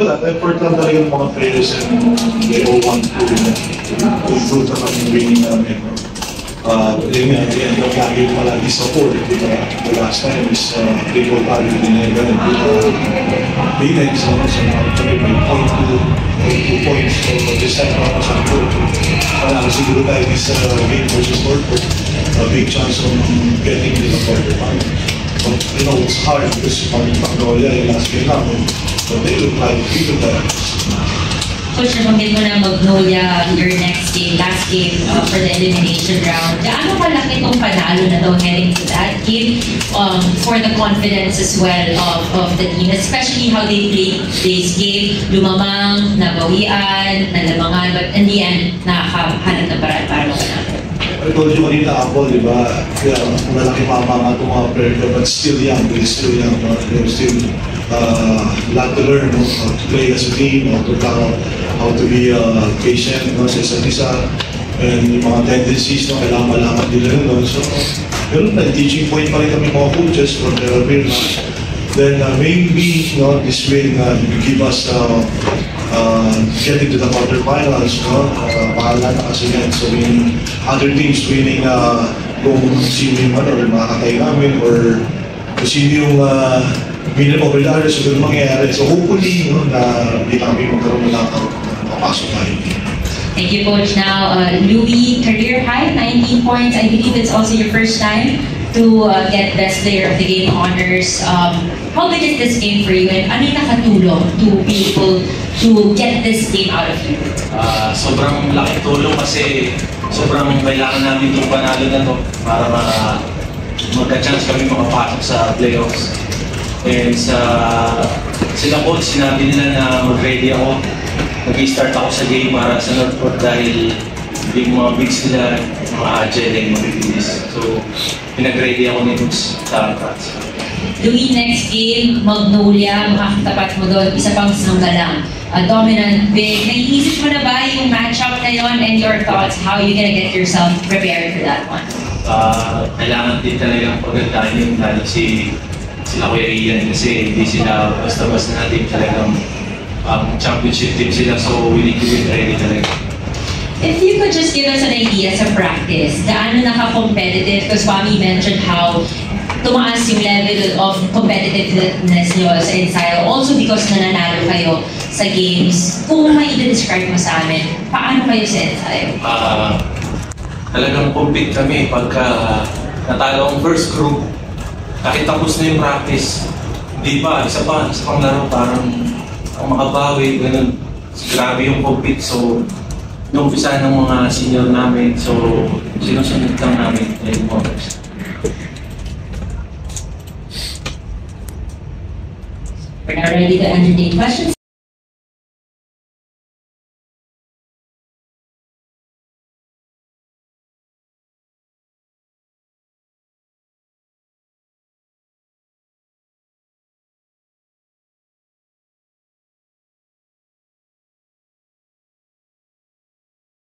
Effort lang talaga ng mga players and they all want to improve naman yung winning namin. Yun nga, yung lagi palagi sa pool, diba? The last time is triple value din na ganun. Phoenix, so actually may 0.2 points. So this time ako sa pool. Wala siguro tayo this game versus Norfolk. A big chance of getting to the quarterfinals. But you know, it's hard because Magnolia yung last game namin. But they look like people there. Coach, nabanggit mo na Magnolia, your next game, last game for the elimination round. Gaano kalaki itong panalo na daw heading to that game for the confidence as well of the team, especially how they played today's game, lumamang, nabawian, nalamangan, but in the end, nakakahanap na paraan para mapanalo. I told you kanina ako, di ba? Kaya malaki pa mga itong mga player, but still young, they're still young. They're still lot to learn, how to play as a team, how to be patient sa isa't isa, and yung mga tendencies kailangan malaman nila yun. So, yun na, teaching point pa rin kami mga coaches from their appearance. Then maybe this win will give us getting to the quarterfinals, bahala na kasi yan. So in other teams winning kung sino yung makakatay namin or kung sino yung winner over the others, so ganun mangyayari. So hopefully na hindi kami magkaroon na mapasok tayo. Thank you, Coach. Now, Louis, career high, 19 points. I believe it's also your first time to get Best Player of the Game honors. How big is this game for you, and ano yung nakatulong to be able to get this game out of you? Sobrang laking tulong kasi sobrang kailangan namin itong panalo na to para magka-chance kami makapasok sa playoffs. And sila coach, sinabi nila na mag-ready ako. Mag-start ako sa game para sa Norfolk dahil mga bigs nila, mga agile and mabibilis. So, pinag-ready ako ni Coach sa practice. Louis, next game, Magnolia, makakatapat mo doon, isa pang sanggalang. Dominant, big. Naiisip mo na ba yung matchup na yun and your thoughts, how you gonna get yourself prepared for that one? Kailangan din talagang pagandahan yung lalo sila Kuya Ian kasi hindi sila basta-basta na team, talagang championship team sila, so we need to be ready talaga. If you could just give us an idea sa practice, gaano naka-competitive? Because Wami mentioned how tumaas yung level of competitiveness nyo sa ensayo. Also because nananalo kayo sa games. Kung may i-describe mo sa amin, paano kayo sa ensayo? Talagang compete kami pagka natalo ang first group. Kahit tapos na yung practice, di ba, isa pang laro, parang makabawi, ganun. Grabe yung compete. So, nung umpisa ng mga senior namin, so sinusunod lang namin yung orders. We're now ready to entertain questions.